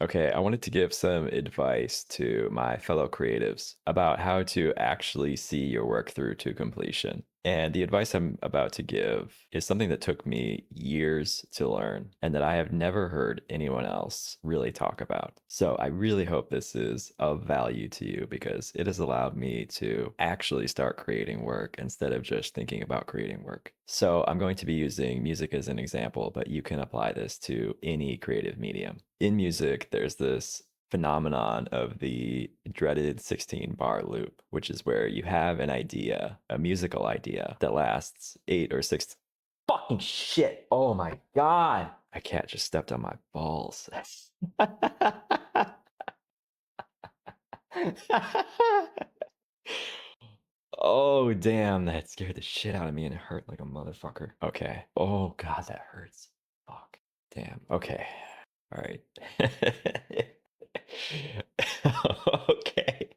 Okay, I wanted to give some advice to my fellow creatives about how to actually see your work through to completion. And the advice I'm about to give is something that took me years to learn and that I have never heard anyone else really talk about. So I really hope this is of value to you because it has allowed me to actually start creating work instead of just thinking about creating work. So I'm going to be using music as an example, but you can apply this to any creative medium. In music, there's this phenomenon of the dreaded 16 bar loop, which is where you have an idea, a musical idea that lasts 8 or 6. Fucking shit. Oh my God. My cat just stepped on my balls. Oh, damn. That scared the shit out of me and it hurt like a motherfucker. Okay. Oh, God, that hurts. Fuck. Damn. Okay. All right. Okay.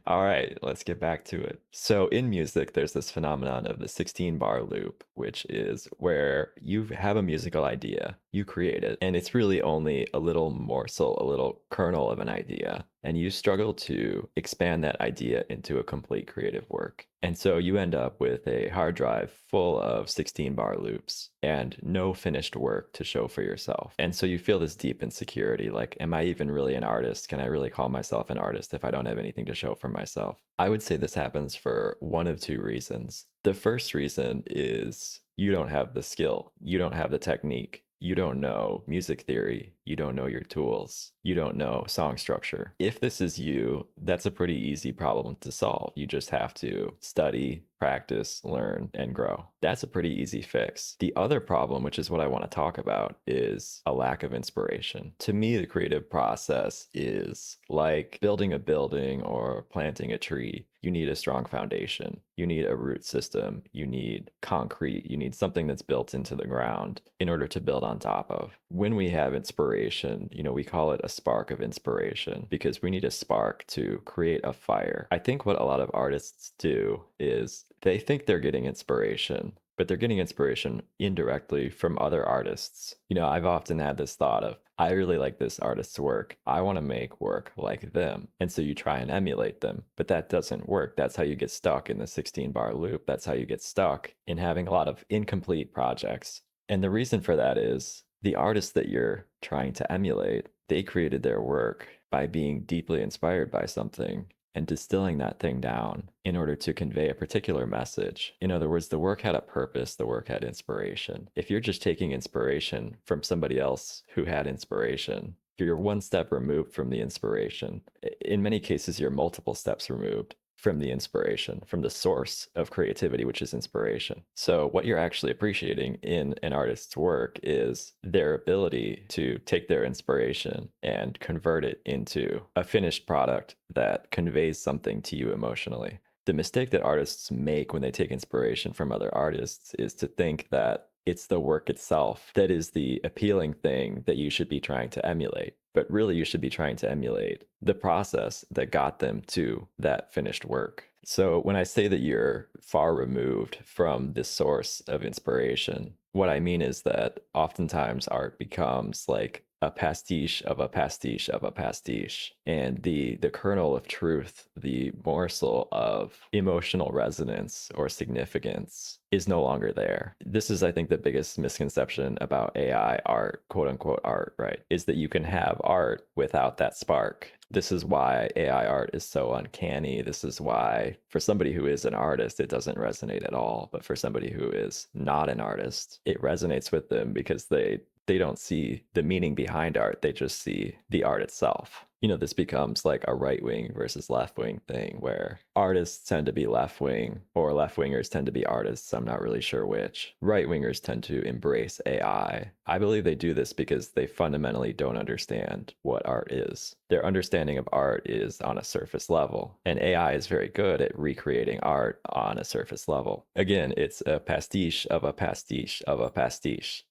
All right, let's get back to it. So in music, there's this phenomenon of the 16 bar loop, which is where you have a musical idea, you create it, and it's really only a little morsel, a little kernel of an idea, and you struggle to expand that idea into a complete creative work. And so you end up with a hard drive full of 16 bar loops and no finished work to show for yourself. And so you feel this deep insecurity like, am I even really an artist? Can I really call myself an artist if I don't have anything to show for myself? I would say this happens for one of two reasons. The first reason is you don't have the skill, you don't have the technique. You don't know music theory. You don't know your tools. You don't know song structure. If this is you, that's a pretty easy problem to solve. You just have to study, practice, learn, and grow. That's a pretty easy fix. The other problem, which is what I want to talk about, is a lack of inspiration. To me, the creative process is like building a building or planting a tree. You need a strong foundation. You need a root system. You need concrete. You need something that's built into the ground in order to build on top of. When we have inspiration, we call it a spark of inspiration because we need a spark to create a fire. I think what a lot of artists do is they think they're getting inspiration, but they're getting inspiration indirectly from other artists. I've often had this thought of, I really like this artist's work. I want to make work like them. And so you try and emulate them, but that doesn't work. That's how you get stuck in the 16 bar loop. That's how you get stuck in having a lot of incomplete projects. And the reason for that is the artist that you're trying to emulate, they created their work by being deeply inspired by something and distilling that thing down in order to convey a particular message. In other words, the work had a purpose, the work had inspiration. If you're just taking inspiration from somebody else who had inspiration, you're one step removed from the inspiration. In many cases, you're multiple steps removed from the inspiration, from the source of creativity, which is inspiration. So, what you're actually appreciating in an artist's work is their ability to take their inspiration and convert it into a finished product that conveys something to you emotionally. The mistake that artists make when they take inspiration from other artists is to think that it's the work itself that is the appealing thing that you should be trying to emulate. But really, you should be trying to emulate the process that got them to that finished work. So, when I say that you're far removed from the source of inspiration, what I mean is that oftentimes art becomes like a pastiche of a pastiche of a pastiche. And the kernel of truth, the morsel of emotional resonance or significance is no longer there. This is, I think, the biggest misconception about AI art, quote unquote art, right? Is that you can have art without that spark. This is why AI art is so uncanny. This is why, for somebody who is an artist, it doesn't resonate at all. But for somebody who is not an artist, it resonates with them because they don't see the meaning behind art. They just see the art itself. This becomes like a right wing versus left wing thing where artists tend to be left wing or left wingers tend to be artists. I'm not really sure which. Right wingers tend to embrace AI. I believe they do this because they fundamentally don't understand what art is. Their understanding of art is on a surface level, and AI is very good at recreating art on a surface level. Again, it's a pastiche of a pastiche of a pastiche.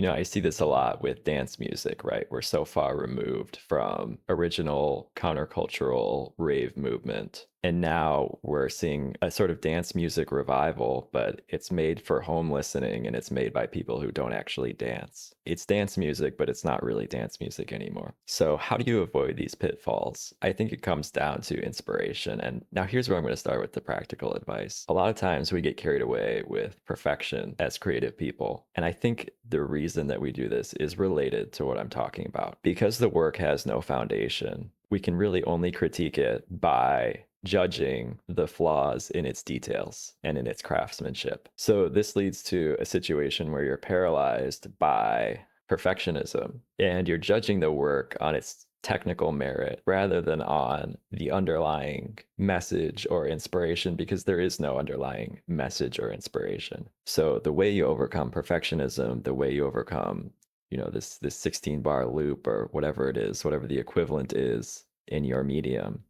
I see this a lot with dance music, right? We're so far removed from original countercultural rave movement And now we're seeing a sort of dance music revival, but it's made for home listening and it's made by people who don't actually dance. It's dance music, but it's not really dance music anymore. So, how do you avoid these pitfalls? I think it comes down to inspiration. And now here's where I'm going to start with the practical advice. A lot of times we get carried away with perfection as creative people. And I think the reason that we do this is related to what I'm talking about. Because the work has no foundation, we can really only critique it by judging the flaws in its details and in its craftsmanship. So this leads to a situation where you're paralyzed by perfectionism and you're judging the work on its technical merit rather than on the underlying message or inspiration, because there is no underlying message or inspiration. So the way you overcome perfectionism, the way you overcome this 16 bar loop or whatever it is, whatever the equivalent is in your medium,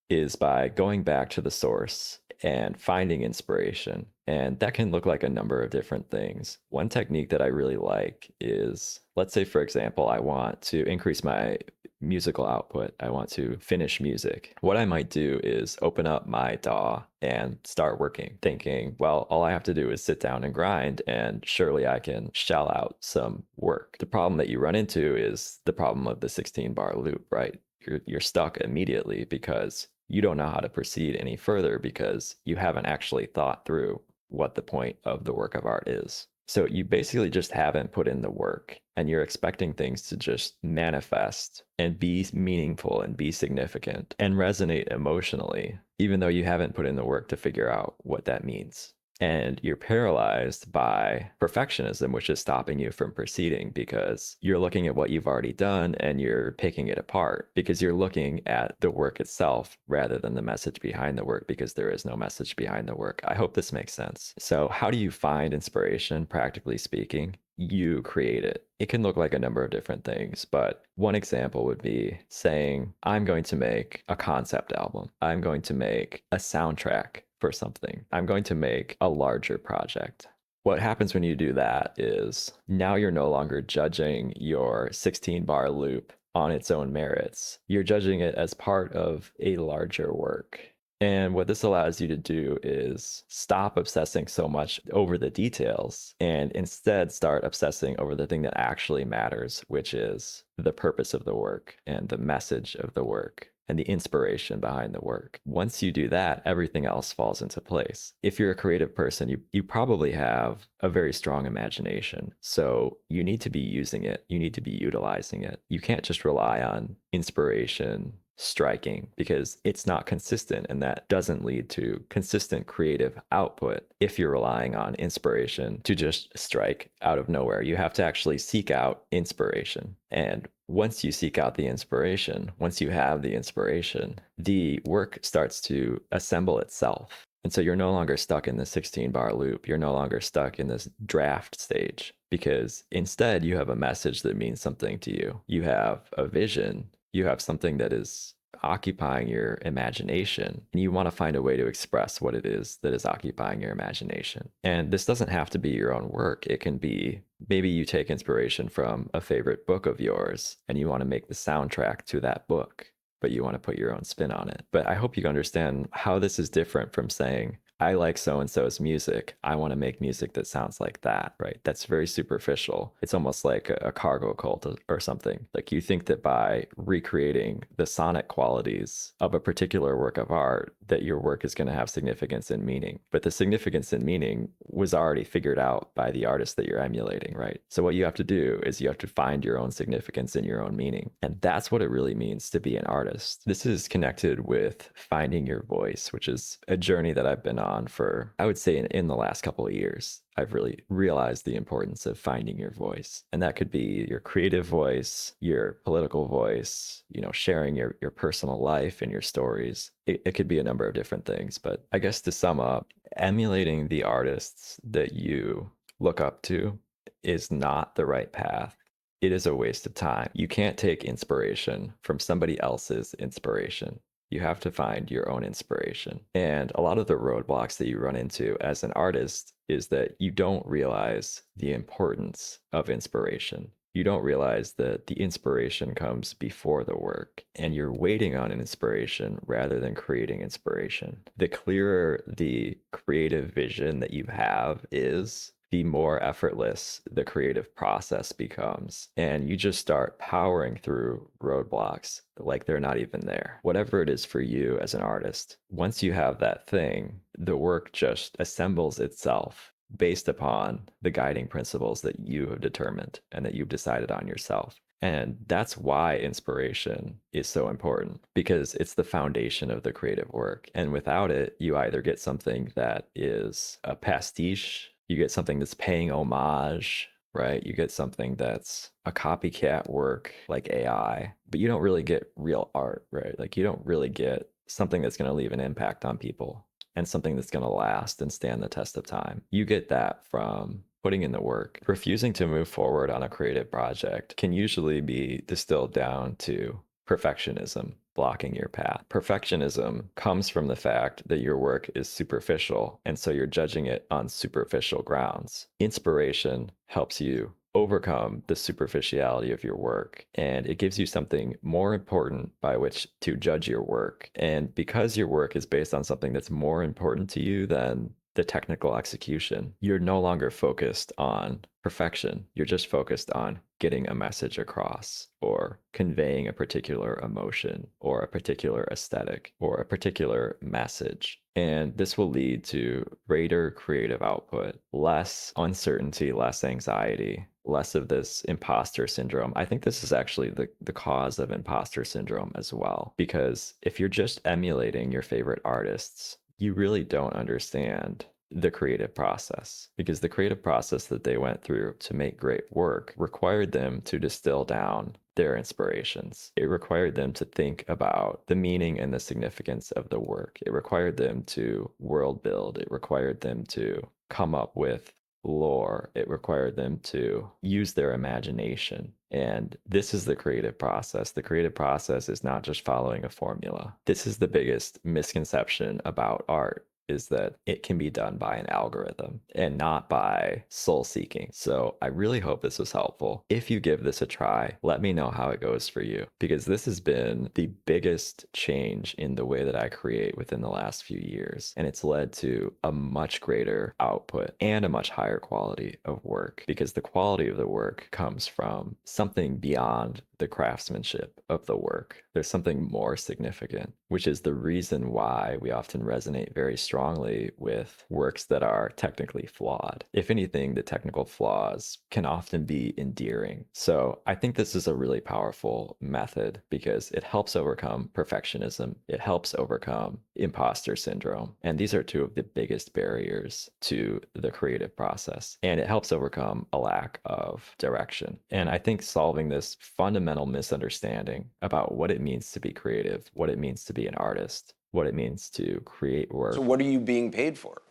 is by going back to the source and finding inspiration. And that can look like a number of different things. One technique that I really like is, let's say, for example, I want to increase my musical output. I want to finish music. What I might do is open up my DAW and start working, thinking, well, all I have to do is sit down and grind, and surely I can shell out some work. The problem that you run into is the problem of the 16 bar loop, right? You're stuck immediately because you don't know how to proceed any further because you haven't actually thought through what the point of the work of art is. So you basically just haven't put in the work and you're expecting things to just manifest and be meaningful and be significant and resonate emotionally, even though you haven't put in the work to figure out what that means. And you're paralyzed by perfectionism, which is stopping you from proceeding because you're looking at what you've already done and you're picking it apart because you're looking at the work itself rather than the message behind the work, because there is no message behind the work. I hope this makes sense. So, how do you find inspiration, practically speaking? You create it. It can look like a number of different things, but one example would be saying, I'm going to make a concept album. I'm going to make a soundtrack for something. I'm going to make a larger project. What happens when you do that is now you're no longer judging your 16 bar loop on its own merits. You're judging it as part of a larger work. And what this allows you to do is stop obsessing so much over the details and instead start obsessing over the thing that actually matters, which is the purpose of the work and the message of the work and the inspiration behind the work. Once you do that, everything else falls into place. If you're a creative person, you probably have a very strong imagination. So you need to be using it. You need to be utilizing it. You can't just rely on inspiration striking because it's not consistent, and that doesn't lead to consistent creative output if you're relying on inspiration to just strike out of nowhere. You have to actually seek out inspiration. And once you seek out the inspiration, once you have the inspiration, the work starts to assemble itself. And so you're no longer stuck in the 16 bar loop. You're no longer stuck in this draft stage because instead you have a message that means something to you. You have a vision. You have something that is occupying your imagination, and you want to find a way to express what it is that is occupying your imagination. And this doesn't have to be your own work. It can be maybe you take inspiration from a favorite book of yours and you want to make the soundtrack to that book, but you want to put your own spin on it. But I hope you understand how this is different from saying, I like so and so's music. I want to make music that sounds like that, right? That's very superficial. It's almost like a cargo cult or something. Like you think that by recreating the sonic qualities of a particular work of art, that your work is going to have significance and meaning. But the significance and meaning was already figured out by the artist that you're emulating, right? So what you have to do is you have to find your own significance and your own meaning. And that's what it really means to be an artist. This is connected with finding your voice, which is a journey that I've been on for, I would say, in the last couple of years. I've really realized the importance of finding your voice. And that could be your creative voice, your political voice, sharing your personal life and your stories. It could be a number of different things. But I guess to sum up, emulating the artists that you look up to is not the right path. It is a waste of time. You can't take inspiration from somebody else's inspiration. You have to find your own inspiration. And a lot of the roadblocks that you run into as an artist is that you don't realize the importance of inspiration. You don't realize that the inspiration comes before the work, and you're waiting on an inspiration rather than creating inspiration. The clearer the creative vision that you have is, the more effortless the creative process becomes. And you just start powering through roadblocks like they're not even there. Whatever it is for you as an artist, once you have that thing, the work just assembles itself based upon the guiding principles that you have determined and that you've decided on yourself. And that's why inspiration is so important, because it's the foundation of the creative work. And without it, you either get something that is a pastiche, you get something that's paying homage, right? You get something that's a copycat work like AI, but you don't really get real art, right? Like you don't really get something that's going to leave an impact on people and something that's going to last and stand the test of time. You get that from putting in the work. Refusing to move forward on a creative project can usually be distilled down to perfectionism blocking your path. Perfectionism comes from the fact that your work is superficial, and so you're judging it on superficial grounds. Inspiration helps you overcome the superficiality of your work, and it gives you something more important by which to judge your work. And because your work is based on something that's more important to you than the technical execution, you're no longer focused on perfection. You're just focused on getting a message across or conveying a particular emotion or a particular aesthetic or a particular message. And this will lead to greater creative output, less uncertainty, less anxiety, less of this imposter syndrome. I think this is actually the cause of imposter syndrome as well, because if you're just emulating your favorite artists, you really don't understand the creative process, because the creative process that they went through to make great work required them to distill down their inspirations. It required them to think about the meaning and the significance of the work. It required them to world build. It required them to come up with lore. It required them to use their imagination. And this is the creative process. The creative process is not just following a formula. This is the biggest misconception about art, is that it can be done by an algorithm and not by soul seeking. So I really hope this was helpful. If you give this a try, let me know how it goes for you, because this has been the biggest change in the way that I create within the last few years. And it's led to a much greater output and a much higher quality of work, because the quality of the work comes from something beyond the craftsmanship of the work. There's something more significant, which is the reason why we often resonate very strongly with works that are technically flawed. If anything, the technical flaws can often be endearing. So I think this is a really powerful method, because it helps overcome perfectionism. It helps overcome imposter syndrome. And these are two of the biggest barriers to the creative process. And it helps overcome a lack of direction. And I think solving this fundamental misunderstanding about what it means to be creative, what it means to be an artist, what it means to create work. So what are you being paid for?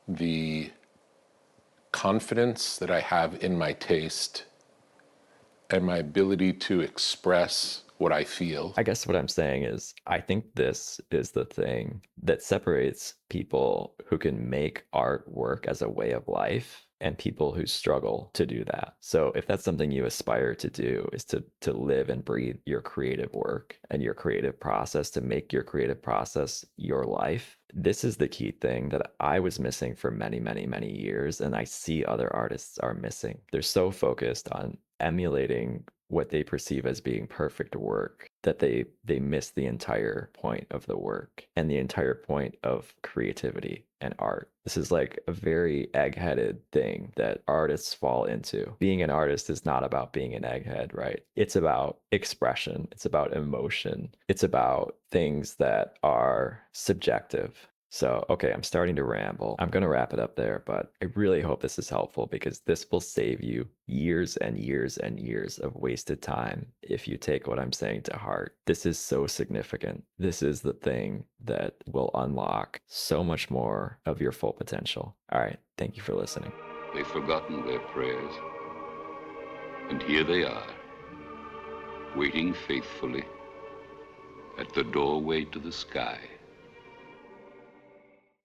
The confidence that I have in my taste and my ability to express what I feel. I guess what I'm saying is, I think this is the thing that separates people who can make art work as a way of life and people who struggle to do that. So if that's something you aspire to do, is to live and breathe your creative work and your creative process, to make your creative process your life, this is the key thing that I was missing for many, many, many years, and I see other artists are missing. They're so focused on emulating what they perceive as being perfect work that they miss the entire point of the work and the entire point of creativity and art. This is like a very egg-headed thing that artists fall into. Being an artist is not about being an egghead, right? It's about expression. It's about emotion. It's about things that are subjective. So, okay, I'm starting to ramble. I'm going to wrap it up there, but I really hope this is helpful, because this will save you years and years and years of wasted time if you take what I'm saying to heart. This is so significant. This is the thing that will unlock so much more of your full potential. All right, thank you for listening. They've forgotten their prayers. And here they are, waiting faithfully at the doorway to the sky.